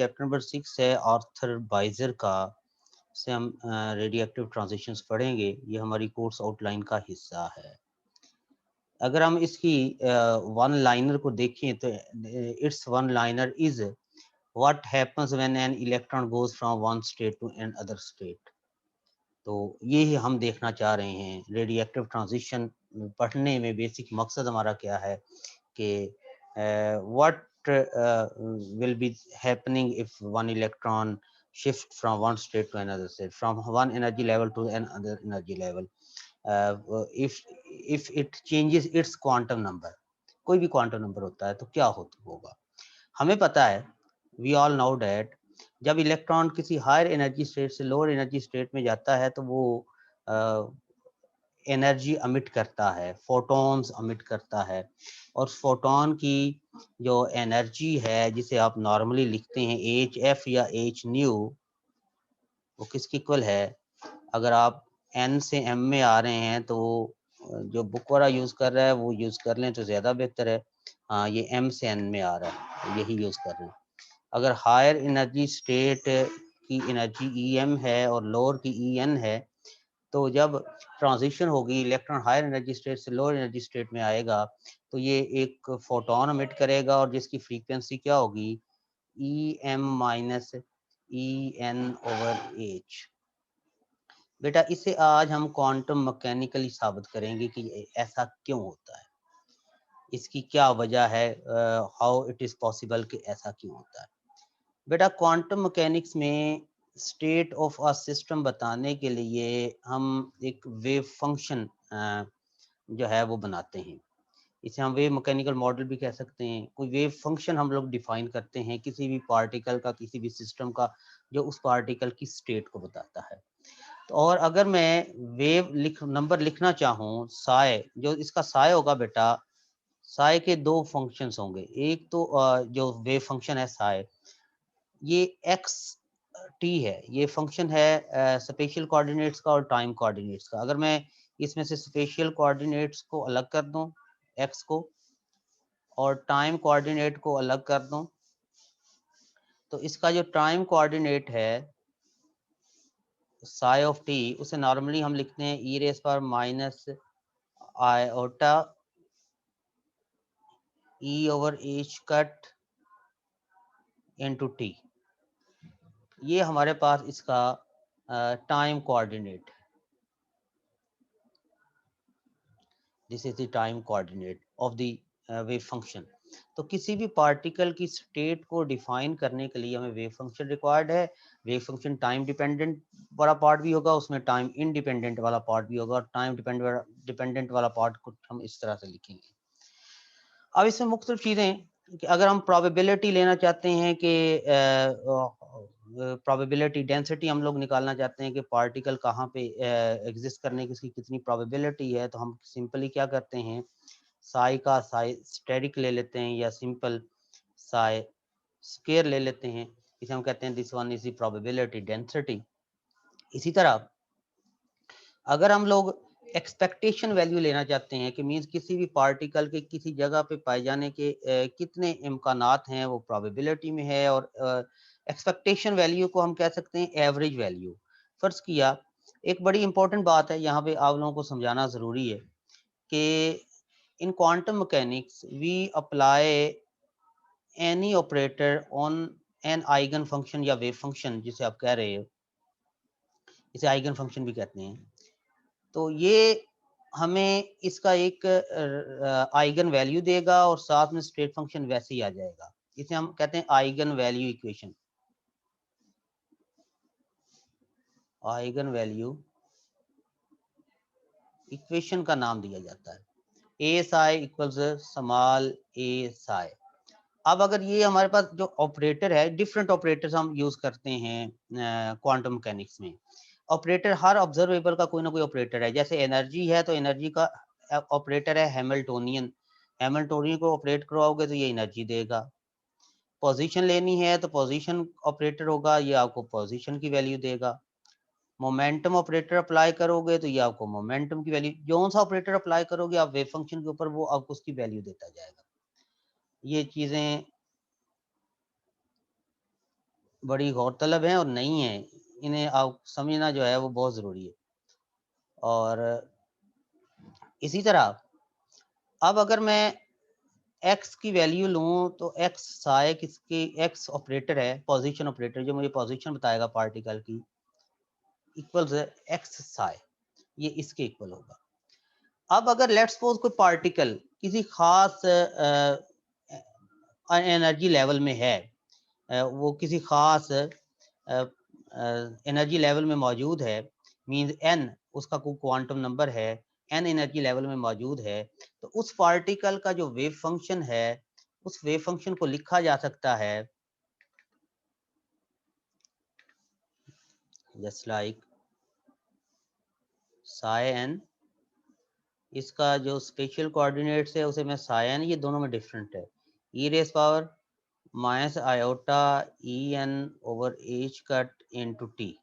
Chapter number 6 है Arthur बाइजर का, से हम रेडियो एक्टिव ट्रांजिशंस पढ़ेंगे। ये हमारी कोर्स आउटलाइन का हिस्सा है। अगर हम इसकी वन लाइनर को देखें तो it's one liner is what happens when an electron goes from one state to another state. तो ये ही हम देखना चाह रहे हैं। रेडियो एक्टिव ट्रांजिशन पढ़ने में बेसिक मकसद हमारा क्या है कि what will be happening if one electron shift from one state to another state, from one energy level to another energy level, if it changes its quantum number। कोई भी quantum number होता है तो क्या होगा। हमें पता है, वी ऑल नो डैट, जब इलेक्ट्रॉन किसी हायर एनर्जी स्टेट से लोअर एनर्जी स्टेट में जाता है तो वो एनर्जी अमिट करता है, फोटॉन्स अमिट करता है। और फोटॉन की जो एनर्जी है, जिसे आप नॉर्मली लिखते हैं एच एफ या एच न्यू, वो किसकी इक्वल है। अगर आप एन से एम में आ रहे हैं तो जो बुक वाला यूज़ कर रहा है वो यूज़ कर लें तो ज़्यादा बेहतर है। हाँ, ये एम से एन में आ रहा है, यही यूज़ कर रहे हैं। अगर हायर एनर्जी स्टेट की एनर्जी ई एम है और लोअर की ई एन है, तो जब ट्रांजिशन होगी, इलेक्ट्रॉन हायर एनर्जी स्टेट से लोअर एनर्जी स्टेट में आएगा, तो ये एक फोटोन एमिट करेगा और जिसकी फ्रीक्वेंसी क्या होगी, E M minus E N over H. बेटा इसे आज हम क्वांटम मैकेनिकली साबित करेंगे कि ऐसा क्यों होता है, इसकी क्या वजह है, हाउ इट इज पॉसिबल कि ऐसा क्यों होता है। बेटा क्वांटम मैकेनिक्स में स्टेट ऑफ अ सिस्टम बताने के लिए हम एक वेव फंक्शन जो है वो बनाते हैं। इसे हम वेव मैकेनिकल मॉडल भी कह सकते हैं। कोई वेव फंक्शन हम लोग डिफाइन करते हैं किसी भी पार्टिकल का, किसी भी सिस्टम का, जो उस पार्टिकल की स्टेट को बताता है। तो और अगर मैं वेव नंबर लिखना चाहूँ, साय, जो इसका साय होगा बेटा, साय के दो फंक्शंस होंगे। एक तो जो वेव फंक्शन है साय, ये एक्स टी है, ये फंक्शन है स्पेशियल कोऑर्डिनेट्स का और टाइम कोऑर्डिनेट्स का। अगर मैं इसमें से स्पेशियल कोऑर्डिनेट्स को अलग कर दूं, एक्स को, और टाइम कोऑर्डिनेट को अलग कर दूं, तो इसका जो टाइम कोऑर्डिनेट है साई ऑफ टी, उसे नॉर्मली हम लिखते हैं ई रेस पर माइनस आयोटा ई over H cut into t. ये हमारे पास इसका time coordinate, this is the time coordinate of the wave function. तो किसी भी पार्टिकल की स्टेट को डिफाइन करने के लिए हमें वेव फंक्शन रिक्वायर्ड है। वेव फंक्शन टाइम डिपेंडेंट वाला पार्ट भी होगा, उसमें टाइम इंडिपेंडेंट वाला पार्ट भी होगा, और टाइम डिपेंडेंट वाला पार्ट को हम इस तरह से लिखेंगे। अब इसमें मुख्तलिफ चीज़ें कि अगर हम प्रोबेबिलिटी लेना चाहते हैं कि प्रोबेबिलिटी डेंसिटी हम लोग निकालना चाहते हैं कि पार्टिकल कहाँ पे एग्जिस्ट करने की उसकी कितनी प्रोबेबिलिटी है, तो हम सिंपली क्या करते हैं, साई का साई स्टेरिक ले लेते हैं या सिंपल साई स्केयर ले लेते हैं। इसे हम कहते हैं this one is the probability density. इसी तरह अगर हम लोग एक्सपेक्टेशन वैल्यू लेना चाहते हैं कि मींस किसी भी पार्टिकल के किसी जगह पे पाए जाने के कितने इम्कानात हैं, वो प्रोबेबिलिटी में है। और एक्सपेक्टेशन वैल्यू को हम कह सकते हैं एवरेज वैल्यू। फर्ज किया, एक बड़ी इंपॉर्टेंट बात है यहाँ पे आप लोगों को समझाना ज़रूरी है कि in quantum mechanics we apply any operator on an eigen function या वेव फंक्शन, जिसे आप कह रहे हो, इसे आइगन फंक्शन भी कहते हैं। तो ये हमें इसका एक आइगन वैल्यू देगा और साथ में स्टेट फंक्शन वैसे ही आ जाएगा। इसे हम कहते हैं eigen value equation. Eigen value equation का नाम दिया जाता है ए साई इक्वल्स स्मॉल ए साई। अब अगर ये हमारे पास जो ऑपरेटर है, डिफरेंट ऑपरेटर्स हम यूज करते हैं क्वांटम मैकेनिक्स में। ऑपरेटर हर ऑब्जर्वेबल का कोई ना कोई ऑपरेटर है। जैसे एनर्जी है तो एनर्जी का ऑपरेटर है हैमिल्टोनियन। हैमिल्टोनियन को ऑपरेट करवाओगे तो ये एनर्जी देगा। पोजीशन लेनी है तो पोजीशन ऑपरेटर होगा, ये आपको पोजीशन की वैल्यू देगा। मोमेंटम ऑपरेटर अप्लाई करोगे तो ये आपको मोमेंटम की वैल्यू, जो सा ऑपरेटर अप्लाई करोगे आप वेव फंक्शन के ऊपर, वो आपको उसकी वैल्यू देता जाएगा। ये चीजें बड़ी गौरतलब है और नहीं है, इन्हें आप समझना जो है वो बहुत ज़रूरी है। और इसी तरह अब अगर मैं एक्स की वैल्यू लूँ तो एक्स साय किसकी, एक्स ऑपरेटर है, पोजीशन ऑपरेटर जो मुझे पोजीशन बताएगा पार्टिकल की, इक्वल्स एक्स साय, ये इसके इक्वल होगा। अब अगर लेट्स सपोज कोई पार्टिकल किसी खास एनर्जी लेवल में है, वो किसी खास एनर्जी लेवल में मौजूद है, मींस एन उसका कोई क्वांटम नंबर है, एन एनर्जी लेवल में मौजूद है, तो उस पार्टिकल का जो वेव फंक्शन है, उस वेव फंक्शन को लिखा जा सकता है जस्ट लाइक साई एन, इसका जो स्पेशल कोऑर्डिनेट्स है उसे मैं साई एन, ये दोनों में डिफरेंट है, ई raise power minus iota E N over H cut into t,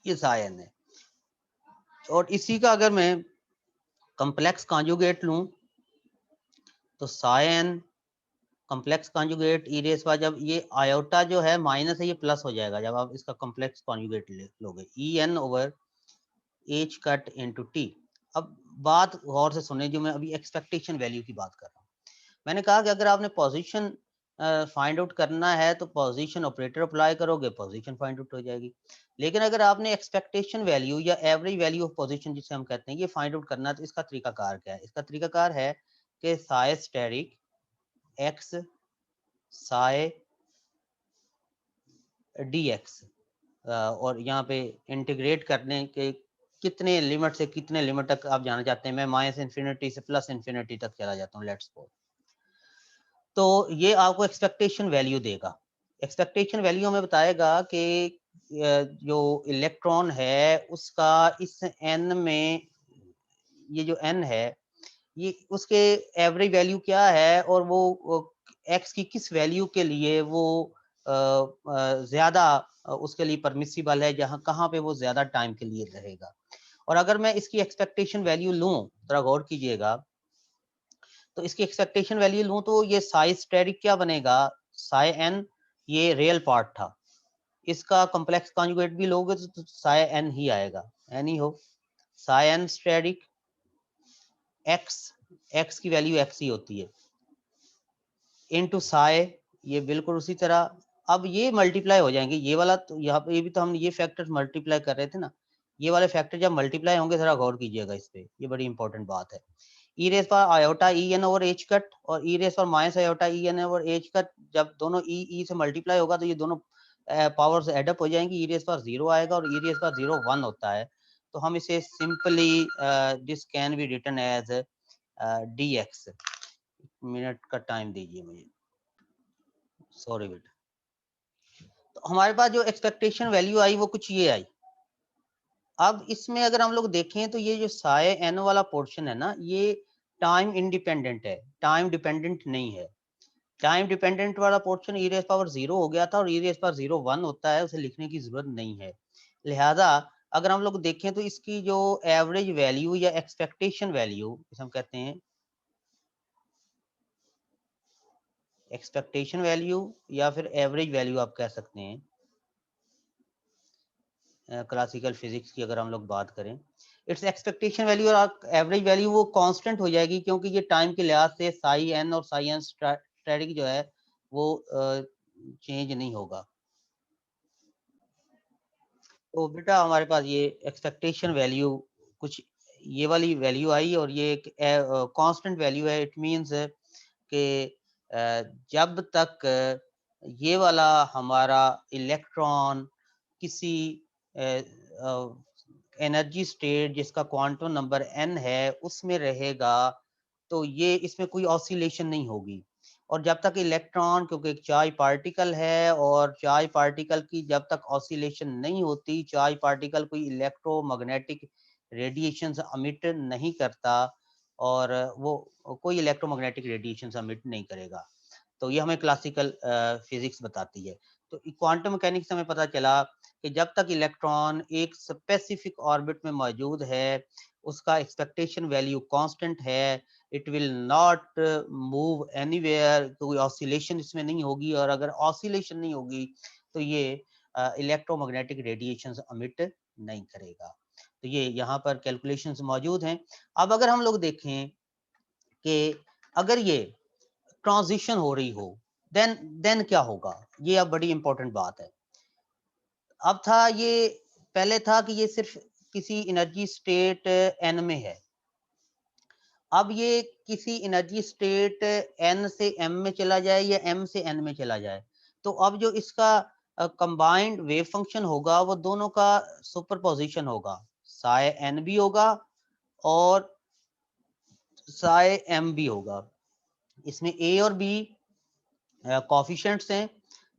ये साई एन है। और इसी का अगर मैं कॉम्प्लेक्स कॉन्जुगेट लूं तो साई एन कॉम्प्लेक्स कॉन्जुगेट ई रेस पावर, जब ये आयोटा जो है माइनस है ये प्लस हो जाएगा जब आप इसका कॉम्प्लेक्स कॉन्जुगेट लोगे, E N over H cut into T. अब बात गौर से सुने, जो मैं अभी एक्सपेक्टेशन वैल्यू की बात कर रहा हूँ, मैंने कहा कि अगर आपने पोजीशन फाइंड आउट करना है तो पोजीशन ऑपरेटर अप्लाई करोगे, पोजीशन फाइंड आउट हो जाएगी। लेकिन अगर आपने एक्सपेक्टेशन वैल्यू या एवरेज वैल्यू ऑफ पोजीशन जिसे हम कहते हैं ये फाइंड आउट करना है, तो इसका तरीकाकार क्या है? इसका तरीकाकार है कि psi asterisk X psi D X, और यहाँ पे इंटीग्रेट करने के कितने लिमिट से कितने लिमिट तक आप जाना चाहते हैं, मैं माइनस इन्फिनिटी से प्लस इन्फिनिटी तक चला जाता हूँ लेट्स सपोज। तो ये आपको एक्सपेक्टेशन वैल्यू देगा। एक्सपेक्टेशन वैल्यू हमें बताएगा कि जो इलेक्ट्रॉन है उसका इस एन में, ये जो एन है ये उसके एवरेज वैल्यू क्या है, और वो एक्स की किस वैल्यू के लिए वो ज्यादा उसके लिए परमिसिबल है, जहां कहाँ पे वो ज्यादा टाइम के लिए रहेगा। और अगर मैं इसकी एक्सपेक्टेशन वैल्यू लूं, जरा गौर कीजिएगा, तो इसकी एक्सपेक्टेशन वैल्यू लूं तो ये साई स्टेरिक क्या बनेगा, साई एन, ये रियल पार्ट था, इसका कॉम्प्लेक्स कॉन्जुगेट भी लोगे तो साई एन ही आएगा, एन ही हो, psi N asterisk X, X की वैल्यू एक्स ही होती है, इनटू साई, ये बिल्कुल उसी तरह। अब ये मल्टीप्लाई हो जाएंगे, ये वाला तो यहाँ पे, ये भी तो हम ये फैक्टर्स मल्टीप्लाई कर रहे थे ना, ये वाले फैक्टर जब मल्टीप्लाई होंगे, जरा गौर कीजिएगा इस पे, ये बड़ी इंपॉर्टेंट बात है। ई रेस पर iota E N over H cut और ई रेस पर minus iota E N over H cut, जब दोनों ई से मल्टीप्लाई होगा तो ये दोनों पावर्स एडअप हो जाएंगी, ई रेस पर जीरो आएगा और ई रेस पर जीरो वन होता है। तो हम इसे simply this can be written as D X. Minute का टाइम दीजिए मुझे, सॉरी बेटा। तो हमारे पास जो एक्सपेक्टेशन वैल्यू आई वो कुछ ये आई। अब इसमें अगर हम लोग देखें तो ये जो साय एन वाला पोर्शन है ना, ये टाइम इंडिपेंडेंट है, टाइम डिपेंडेंट नहीं है। टाइम डिपेंडेंट वाला पोर्शन ई रेस पावर जीरो हो गया था और E raise power zero one होता है, उसे लिखने की जरूरत नहीं है। लिहाजा अगर हम लोग देखें तो इसकी जो एवरेज वैल्यू या एक्सपेक्टेशन वैल्यू हम कहते हैं, एक्सपेक्टेशन वैल्यू या फिर एवरेज वैल्यू आप कह सकते हैं, क्लासिकल फिजिक्स की अगर हम लोग बात करें, इट्स एक्सपेक्टेशन वैल्यू और एवरेज वैल्यू वो कांस्टेंट हो जाएगी, क्योंकि ये टाइम के लिहाज से साई एन और साई एन स्टैटिक जो है वो चेंज नहीं होगा। तो बेटा हमारे पास ये एक्सपेक्टेशन वैल्यू कुछ ये वाली वैल्यू आई और ये एक कांस्टेंट वैल्यू है। इट मींस कि जब तक ये वाला हमारा इलेक्ट्रॉन किसी एनर्जी स्टेट जिसका क्वांटम नंबर n है उसमें रहेगा, तो ये इसमें कोई ऑसिलेशन नहीं होगी। और जब तक इलेक्ट्रॉन, क्योंकि एक चार्ज पार्टिकल है और चार्ज पार्टिकल की जब तक ऑसिलेशन नहीं होती, चार्ज पार्टिकल कोई इलेक्ट्रोमैग्नेटिक रेडिएशन अमिट नहीं करता और वो कोई इलेक्ट्रोमैग्नेटिक रेडिएशन अमिट नहीं करेगा। तो ये हमें क्लासिकल फिजिक्स बताती है। तो क्वांटम मैकेनिक्स से हमें पता चला कि जब तक इलेक्ट्रॉन एक स्पेसिफिक ऑर्बिट में मौजूद है, उसका एक्सपेक्टेशन वैल्यू कांस्टेंट है, it will not move anywhere, कोई ऑसिलेशन इसमें नहीं होगी, और अगर ऑसिलेशन नहीं होगी तो ये इलेक्ट्रोमैग्नेटिक रेडिएशंस अमिट नहीं करेगा। तो ये यहाँ पर कैलकुलेशंस मौजूद हैं। अब अगर हम लोग देखें कि अगर ये ट्रांजिशन हो रही हो देन क्या होगा, ये अब बड़ी इंपॉर्टेंट बात है। अब था ये, पहले था कि ये सिर्फ किसी एनर्जी स्टेट n में है, अब ये किसी एनर्जी स्टेट n से m में चला जाए या m से n में चला जाए, तो अब जो इसका कंबाइंड वेव फंक्शन होगा वो दोनों का सुपरपोजिशन होगा, साई n भी होगा और साई m भी होगा। इसमें a और b कोफिशिएंट्स हैं,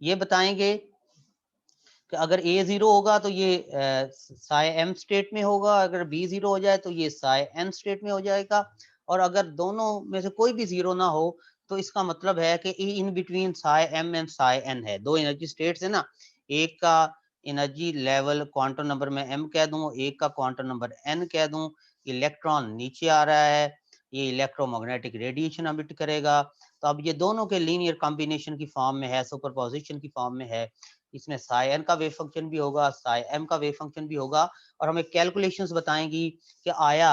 ये बताएंगे कि अगर a 0 होगा तो ये साई m स्टेट में होगा, अगर b 0 हो जाए तो ये साई n स्टेट में हो जाएगा, और अगर दोनों में से कोई भी 0 ना हो तो इसका मतलब है कि e in between Sai m and Sai n है। दो एनर्जी स्टेट्स है ना, एक का एनर्जी लेवल क्वांटम नंबर में m कह दूं, एक का क्वांटम नंबर n कह दूं, इलेक्ट्रॉन नीचे आ रहा है, ये इलेक्ट्रोमैग्नेटिक रेडिएशन एमिट करेगा, तो अब ये दोनों के लीनियर कॉम्बिनेशन की फॉर्म में है, सुपरपोजिशन की फॉर्म में है। इसमें साई n का वेव फंक्शन भी होगा, साई m का वेव फंक्शन भी होगा, और हमें कैलकुलेशंस बताएंगी कि आया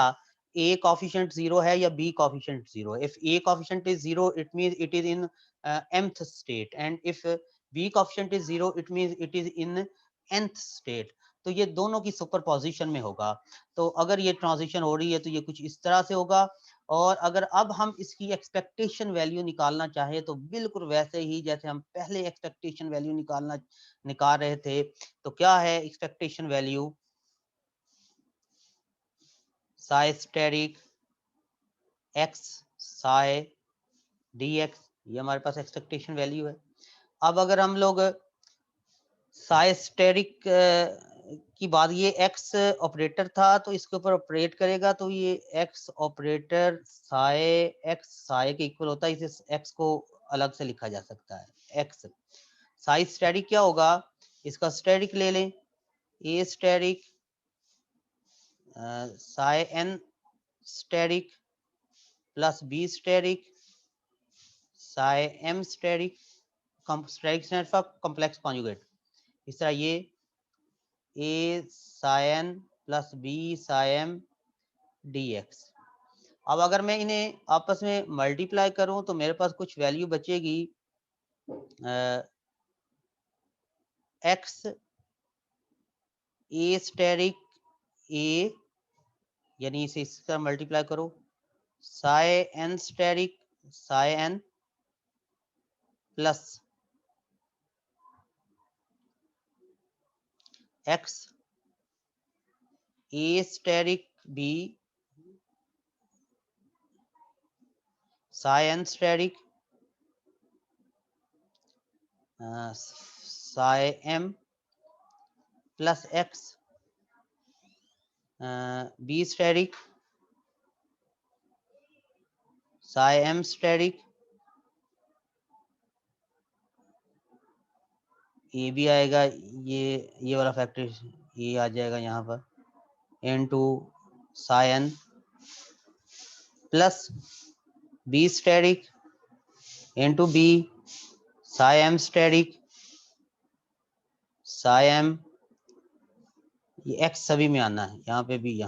a कोफिशिएंट 0 है या b coefficient 0। If a coefficient is 0 it means it is in mth state, and if b coefficient is 0 it means it is in nth state. तो ये दोनों की सुपरपोजिशन में होगा। तो अगर ये ट्रांजिशन हो रही है तो ये कुछ इस तरह से होगा, और अगर अब हम इसकी एक्सपेक्टेशन वैल्यू निकालना चाहें तो बिल्कुल वैसे ही जैसे हम पहले एक्सपेक्टेशन वैल्यू निकाल रहे थे। तो क्या है expectation value, psi asterisk X psi D X, ये हमारे पास एक्सपेक्टेशन वैल्यू है। अब अगर हम लोग साई स्टेरिक की बात, ये एक्स ऑपरेटर था तो इसके ऊपर ऑपरेट करेगा, तो ये x operator Sai x Sai के इक्वल होता है, इसे एक्स को अलग से लिखा जा सकता है एक्स। साई स्टेरिक क्या होगा, इसका स्टेरिक ले लें, a asterisk psi N asterisk plus B asterisk psi M asterisk, asterisk stand for complex conjugate. इस तरह ये a psi N plus b psi m d x. अब अगर मैं इन्हें आपस में मल्टीप्लाई करूं तो मेरे पास कुछ वैल्यू बचेगी, एक्स ए स्टेरिक ए, यानी इसे इसका मल्टीप्लाई करो, psi N asterisk psi N plus x a asterisk b psi N asterisk psi m plus x b asterisk psi M asterisk, ये भी आएगा, ये वाला फैक्टर ये आ जाएगा यहाँ पर, N two psi N plus B asterisk N two B psi M asterisk psi M, ये एक्स सभी में आना है, यहाँ पे भी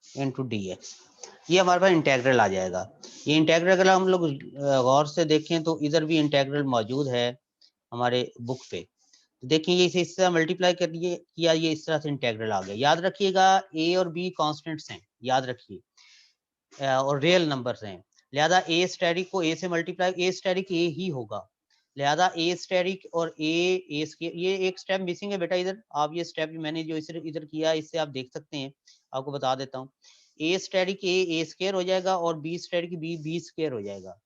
एन टू डी एक्स। ये हमारे पास इंटेग्रल आ जाएगा। ये इंटेग्रल अगर हम लोग गौर से देखें तो इधर भी इंटेग्रल मौजूद है हमारे बुक पे। तो देखिए ये इस तरह मल्टीप्लाई कर दिए किया, ये इस तरह से इंटेग्रल आ गया। याद रखिएगा ए और बी कांस्टेंट्स हैं, याद रखिए, और रियल नंबर्स हैं, लिहाजा ए स्टेरिक को ए से मल्टीप्लाई, ए स्टेरिक ए ही होगा, लिहाजा ए स्टेरिक और ए स्क्वायर, ये एक स्टेप मिसिंग है बेटा इधर, आप ये स्टेप मैंने जो इधर किया इससे आप देख सकते हैं, आपको बता देता हूँ। ए स्टेरिक ए स्क्वायर हो जाएगा और बी स्टेरिक बी स्क्वायर हो जाएगा,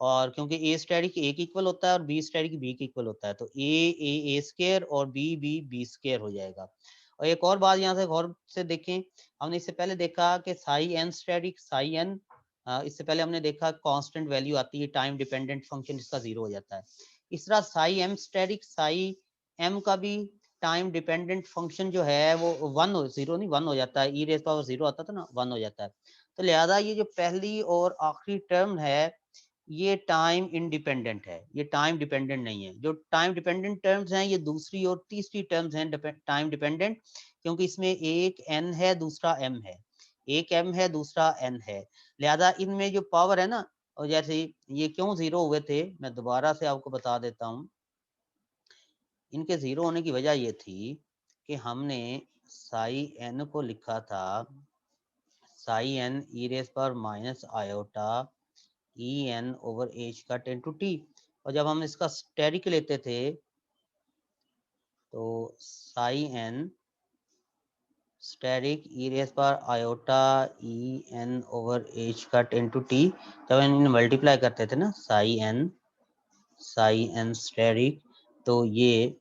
और क्योंकि ए स्टेरिक ए की इक्वल होता है और बी स्टेरिक बी की इक्वल होता है, तो ए स्क्वायर और बी स्क्वायर हो जाएगा। और एक और बात यहाँ से गौर से देखें, हमने इससे पहले देखा कि psi N asterisk psi N, इससे पहले हमने देखा कांस्टेंट वैल्यू आती है, टाइम डिपेंडेंट फंक्शन इसका 0 हो जाता है। इस तरह psi M asterisk psi M का भी टाइम डिपेंडेंट फंक्शन जो है वो 1 0 नहीं 1 हो जाता है, ई रेज पावर 0 आता था ना, 1 हो जाता है। तो लिहाजा ये जो पहली और आखिरी टर्म है ये टाइम इंडिपेंडेंट है, ये टाइम डिपेंडेंट नहीं है। जो टाइम डिपेंडेंट टर्म्स हैं ये दूसरी और तीसरी टर्म्स हैं टाइम डिपेंडेंट, क्योंकि इसमें एक n है दूसरा m है, एक m है दूसरा n है। लिहाजा इनमें जो पावर है ना, और जैसे ये क्यों जीरो हुए थे मैं दोबारा से आपको बता देता हूँ। इनके जीरो होने की वजह ये थी कि हमने साई n को लिखा था साई n ई रेस पर minus iota E N over H cut into T, और जब हम इसका स्टेरिक लेते थे तो psi N asterisk E raise पर iota E N over H cut into T, जब हम मल्टीप्लाई करते थे ना साई एन स्टेरिक, तो ये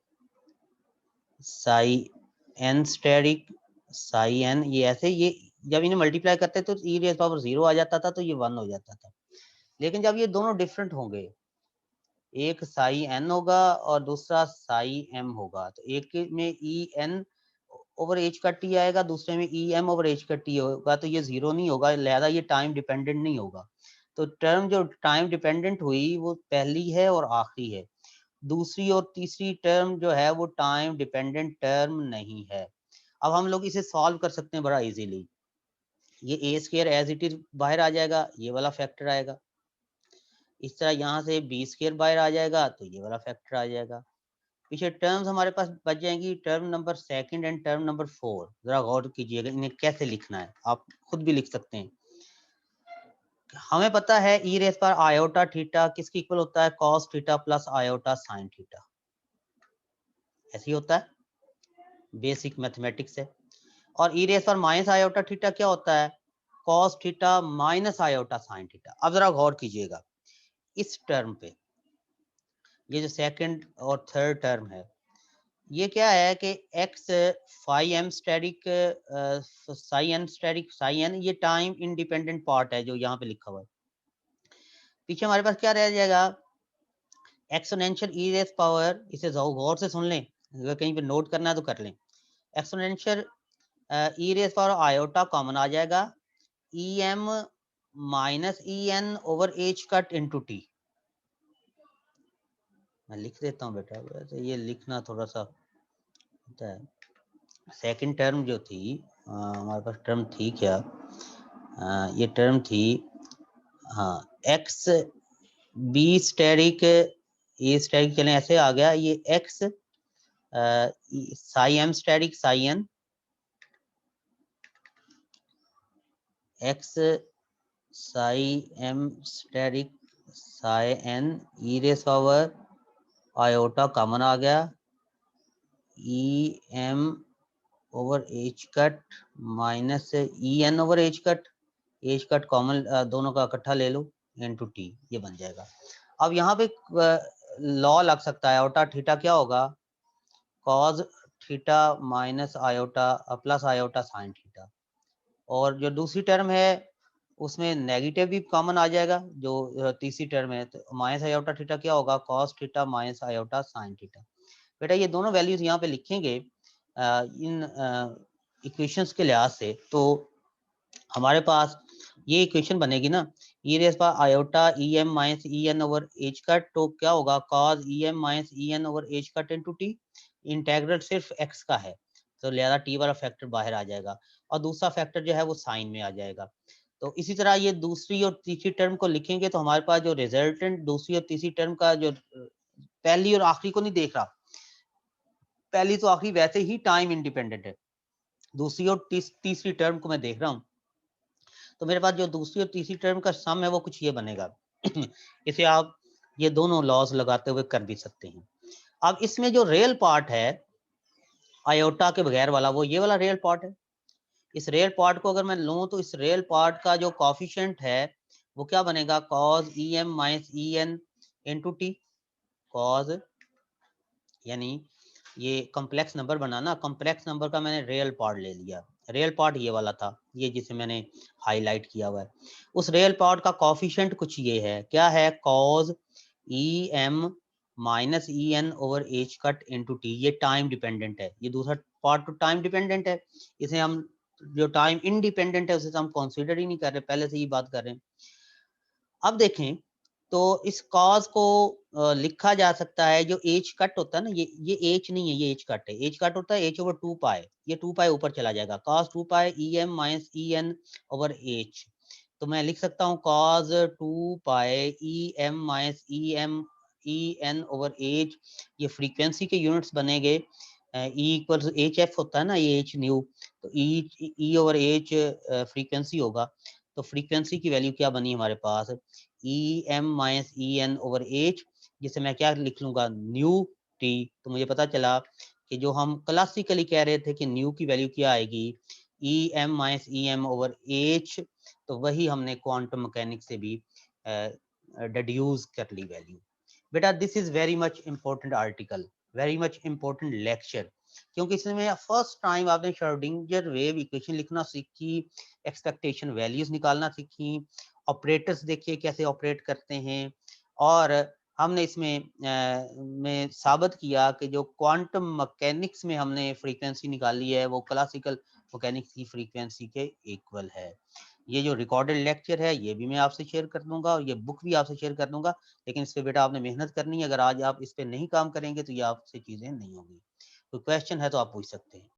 psi N asterisk psi N ये ऐसे, ये जब इन्हें मल्टीप्लाई करते तो ई रेस पावर 0 आ जाता था, तो ये 1 हो जाता था। लेकिन जब ये दोनों डिफरेंट होंगे, एक साई एन होगा और दूसरा साई एम होगा, तो एक में ई एन ओवर एच का टी आएगा, दूसरे में ई एम ओवर एच का टी होगा, तो ये जीरो नहीं होगा, लिहाजा ये टाइम डिपेंडेंट नहीं होगा। तो टर्म जो टाइम डिपेंडेंट हुई वो पहली है और आखिरी है। दूसरी और तीसरी टर्म जो है वो टाइम डिपेंडेंट टर्म नहीं है। अब हम लोग इसे सॉल्व कर सकते हैं बड़ा इजीली। ये ए स्क्वायर एज इट इज बाहर आ जाएगा, ये वाला फैक्टर आएगा। इस तरह यहाँ से बी स्क्वायर बाहर आ जाएगा, तो ये वाला फैक्टर आ जाएगा। पीछे टर्म्स हमारे पास बच जाएंगी, term number second and term number 4। जरा गौर कीजिएगा इन्हें कैसे लिखना है, आप खुद भी लिख सकते हैं। हमें पता है ई रेस पर आयोटा थीटा किसकी इक्वल होता है, cos theta plus iota sine theta, ऐसे ही होता है, बेसिक मैथमेटिक्स है। और ई रेस पर माइनस आयोटा थीटा क्या होता है, cos theta minus iota sine theta. अब जरा गौर कीजिएगा इस टर्म पे, ये जो सेकंड और थर्ड टर्म है ये क्या है कि x phi M asterisk psi N asterisk psi N, ये टाइम इंडिपेंडेंट पार्ट है जो यहाँ पे लिखा हुआ है। पीछे हमारे पास क्या रह जाएगा, एक्सपोनेंशियल ई रेस पावर, इसे गौर से सुन लें, अगर कहीं पे नोट करना है तो कर लें। Exponential E raise power iota common आ जाएगा, E M minus E N over H cut into T. मैं लिख देता हूँ बेटा, वैसे ये लिखना थोड़ा सा होता है। सेकंड टर्म जो थी हमारे पास टर्म थी क्या, ये टर्म थी हाँ x b asterisk a asterisk, चले ऐसे आ गया, ये x psi M asterisk psi n, x psi M asterisk psi n e raise power iota common आ गया, e M over H cut minus E N over H cut common दोनों का इकट्ठा ले लो इनटू टी, ये बन जाएगा। अब यहाँ पे लॉ लग सकता है, आयोटा थीटा क्या होगा, cos theta minus iota plus iota sine theta. और जो दूसरी टर्म है उसमें नेगेटिव भी कॉमन आ जाएगा, जो तीसरी टर्म है, तो माइनस आयोटा थीटा क्या होगा, cos theta minus iota sine theta. बेटा ये दोनों वैल्यूज यहाँ पे लिखेंगे इन इक्वेशंस के लिहाज से, तो हमारे पास ये इक्वेशन बनेगी ना, ई रेस पर iota E M minus E N over H cut, तो क्या होगा cos E M minus E N over H cut into T. Integral सिर्फ एक्स का है, तो लिहाजा टी वाला फैक्टर बाहर आ जाएगा, और दूसरा फैक्टर जो है वो साइन में आ जाएगा। तो इसी तरह ये दूसरी और तीसरी टर्म को लिखेंगे, तो हमारे पास जो रिजल्टेंट दूसरी और तीसरी टर्म का जो पहली और आखिरी को नहीं देख रहा, पहली तो आखिरी वैसे ही टाइम इंडिपेंडेंट है, दूसरी और तीसरी टर्म को मैं देख रहा हूँ, तो मेरे पास जो दूसरी और तीसरी टर्म का सम है वो कुछ ये बनेगा। इसे आप ये दोनों लॉज लगाते हुए कर भी सकते हैं। अब इसमें जो रियल पार्ट है आयोटा के बगैर वाला, वो ये वाला रियल पार्ट है। इस रियल पार्ट को अगर मैं लूं तो इस रियल पार्ट का जो कॉफिशिएंट है वो क्या बनेगा, कॉज ई एम माइनस ई एन इंटू टी। कॉज यानी ये कॉम्प्लेक्स नंबर बनाना, कॉम्प्लेक्स नंबर का मैंने रियल पार्ट ले लिया, रियल पार्ट ये वाला था, ये जिसे मैंने हाईलाइट किया हुआ है। उस रियल पार्ट का कॉफिशिएंट कुछ ये है, क्या है, cos E M minus E N over H cut into T. ये टाइम डिपेंडेंट है, ये दूसरा पार्ट तो टाइम डिपेंडेंट है, इसे हम जो टाइम इंडिपेंडेंट है उसे तो हम कंसीडर ही नहीं कर रहे, पहले से ही बात कर रहे हैं। अब देखें तो इस कॉज को लिखा जा सकता है, जो एच कट होता है ना, ये एच नहीं है, ये एच कट है। एच कट होता है एच ओवर 2 पाई, ये 2 पाई ऊपर चला जाएगा, cos 2 pi e M minus E N over H. तो मैं लिख सकता हूँ cos 2 pi e M minus E N over h. ये फ्रीक्वेंसी के यूनिट्स बनेंगे, ई इक्वल एच एफ होता है ना, ये एच न्यू, तो ई ओवर एच फ्रीक्वेंसी होगा। तो फ्रीक्वेंसी की वैल्यू क्या बनी हमारे पास, e M minus E N over h, जिसे मैं क्या लिख लूंगा, न्यू टी। तो मुझे पता चला कि जो हम क्लासिकली कह रहे थे कि न्यू की वैल्यू क्या आएगी, E M minus E M over H, तो वही हमने क्वांटम मैकेनिक्स से भी डिड्यूस कर ली वैल्यू। बेटा this is very much important article, very much important lecture, क्योंकि इसमें फर्स्ट टाइम आपने श्रोडिंगर वेव इक्वेशन लिखना सीखी, एक्सपेक्टेशन वैल्यूज निकालना सीखी, ऑपरेटर्स देखिए कैसे ऑपरेट करते हैं, और हमने इसमें में साबित किया कि जो क्वांटम मैकेनिक्स में हमने फ्रीक्वेंसी निकाली है वो क्लासिकल मैकेनिक्स की फ्रीक्वेंसी के इक्वल है। ये जो रिकॉर्डेड लेक्चर है ये भी मैं आपसे शेयर कर दूंगा, और ये बुक भी आपसे शेयर कर दूंगा, लेकिन इस पे बेटा आपने मेहनत करनी है। अगर आज आप इस पे नहीं काम करेंगे तो ये आपसे चीजें नहीं होगी। कोई क्वेश्चन है तो आप पूछ सकते हैं।